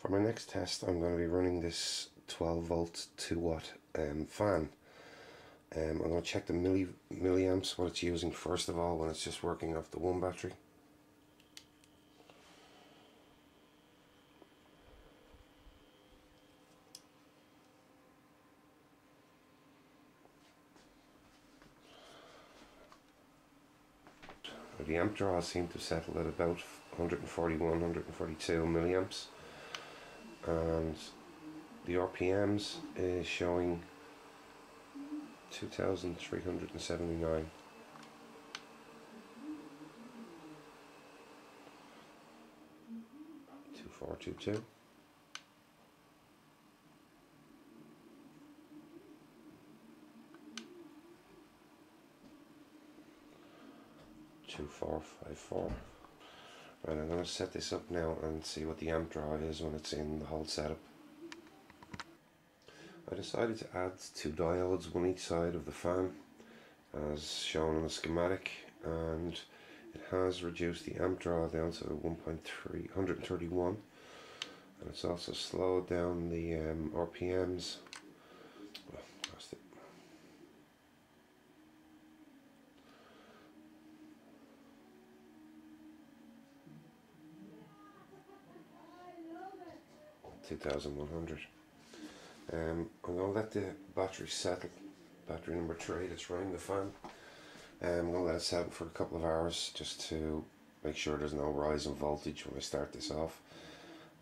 For my next test, I'm going to be running this 12 volt 2 watt fan. I'm going to check the milliamps, what it's using first of all when it's just working off the one battery. The amp draw seemed to settle at about 141, 142 milliamps, and the RPMs is showing 2,379. Two four two two. 2454. Right, I'm going to set this up now and see what the amp draw is when it's in the whole setup. I decided to add two diodes, one each side of the fan, as shown on the schematic, and it has reduced the amp draw down to 131, and it's also slowed down the RPMs. Oh, lost it. $2,100. I'm going to let the battery settle, battery number 3 that's running the fan. I'm going to let it settle for a couple of hours just to make sure there's no rise in voltage when I start this off,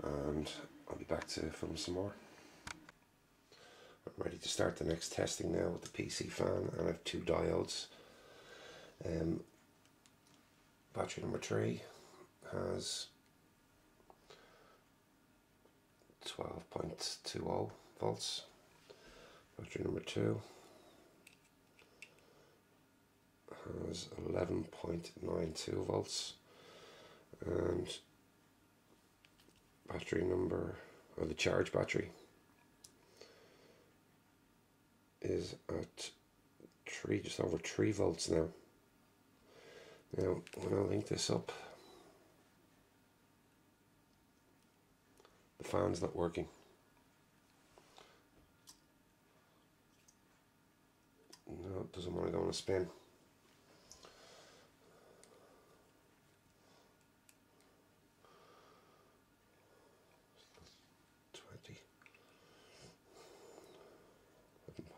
and I'll be back to film some more. I'm ready to start the next testing now with the PC fan, and I have two diodes. Battery number 3 has 12.20 volts. Battery number 2 has 11.92 volts, and battery number, or the charge battery, is at just over 3 volts now. Now when I link this up, the fan's not working. No, it doesn't want to go on a spin. $20.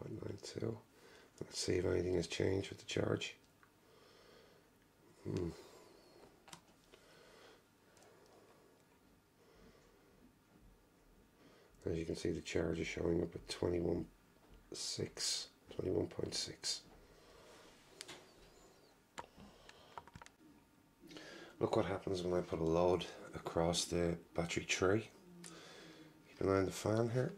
11.92. Let's see if anything has changed with the charge. As you can see, the charge is showing up at 21.6. Look what happens when I put a load across the battery tray. Keep an eye on the fan here.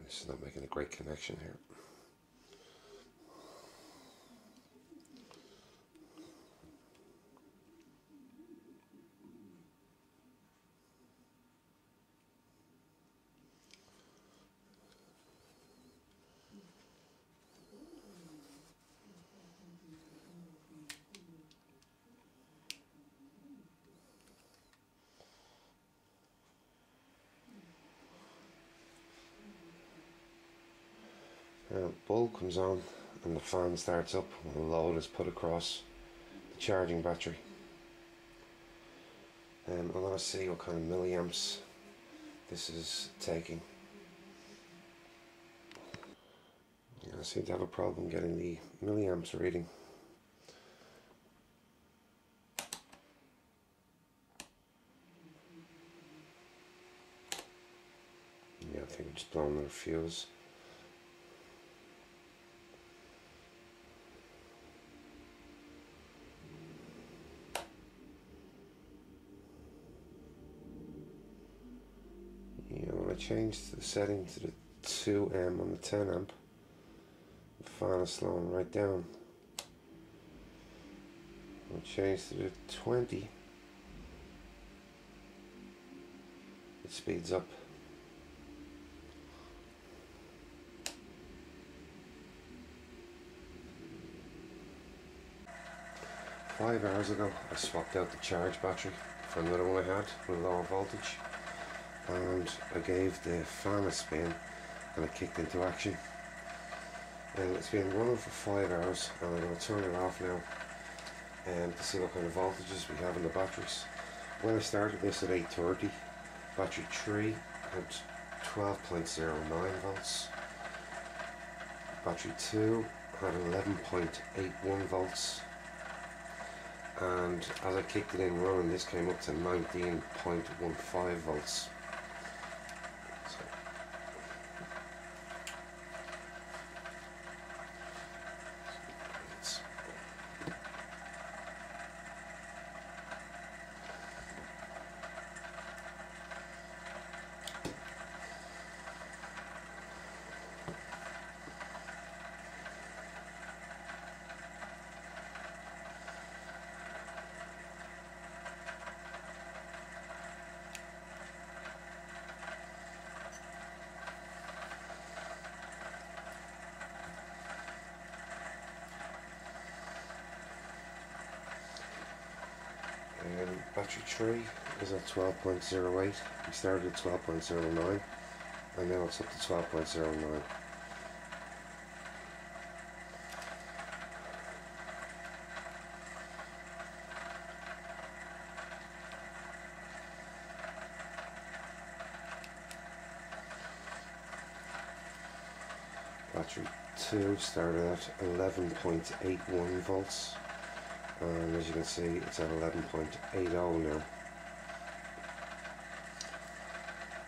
This is not making a great connection here. Now the bulb comes on and the fan starts up when the load is put across the charging battery. I'm going to see what kind of milliamps this is taking. I seem to have a problem getting the milliamps reading. Yeah, I think I'm just blowing their fuse. Yeah, when I changed the setting to the 2M on the 10 amp, fan is slowing right down. We'll change to the 20. It speeds up. Five hours ago I swapped out the charge battery for another one I had with lower voltage, and I gave the fan a spin and it kicked into action. And it's been running for 5 hours, and I'm going to turn it off now to see what kind of voltages we have in the batteries. When I started this at 8:30, battery 3 had 12.09 volts, battery 2 had 11.81 volts, and as I kicked it in running, this came up to 19.15 volts. Battery 3 is at 12.08. We started at 12.09 and now it's up to 12.09. Battery 2 started at 11.81 volts. And as you can see, it's at 11.80 now.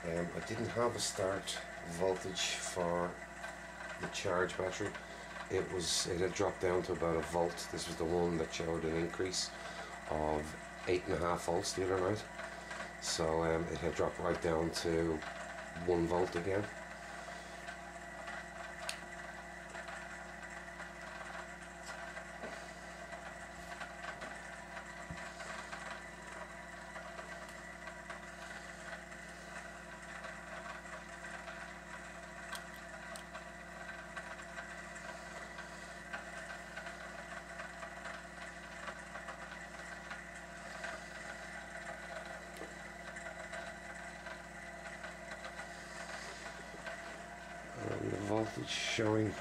I didn't have a start voltage for the charge battery. It had dropped down to about a volt. This was the one that showed an increase of 8.5 volts the other night. So it had dropped right down to 1 volt again. The voltage showing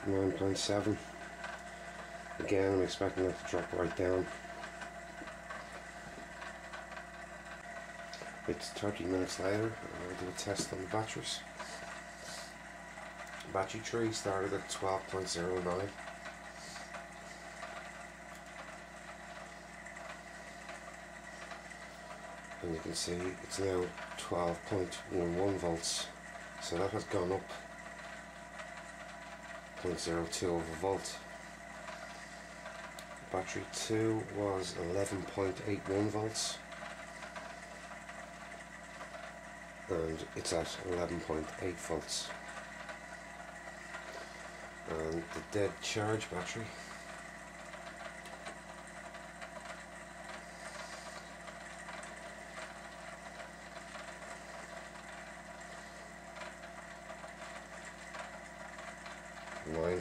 9.7. Again, I'm expecting it to drop right down. It's 30 minutes later, and I'll do a test on the batteries. Battery 3 started at 12.09. And you can see it's now 12.11 volts, so that has gone up 0.02 of a volt. Battery 2 was 11.81 volts and it's at 11.8 volts. And the dead charge battery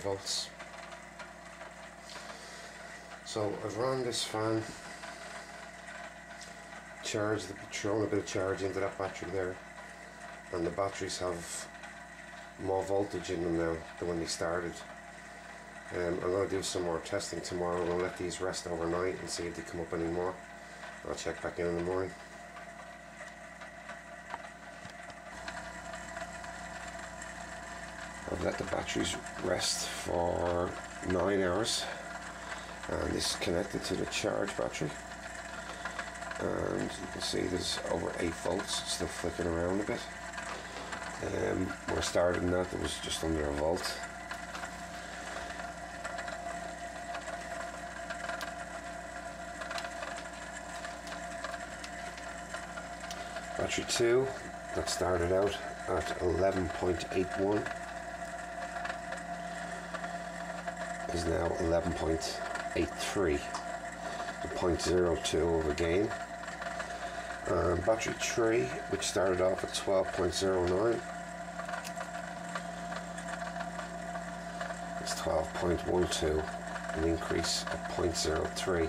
volts. So I've run this fan, thrown a bit of charge into that battery there, and the batteries have more voltage in them now than when they started. I'm going to do some more testing tomorrow. I'm going to let these rest overnight and see if they come up anymore. I'll check back in the morning. I've let the batteries rest for 9 hours, and this is connected to the charge battery, and you can see there's over 8 volts. It's still flicking around a bit. When I started that, it was just under a volt. Battery 2, that started out at 11.81. is now 11.83, 0.02 of a gain. And battery 3, which started off at 12.09, it's 12.12, an increase of 0.03.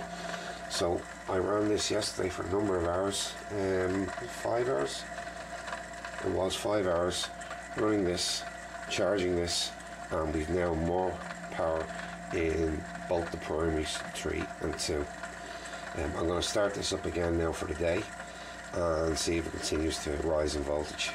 So I ran this yesterday for a number of hours, 5 hours. It was 5 hours running this, charging this, and we've now more power in both the primaries 3 and 2. I'm going to start this up again now for the day and see if it continues to rise in voltage.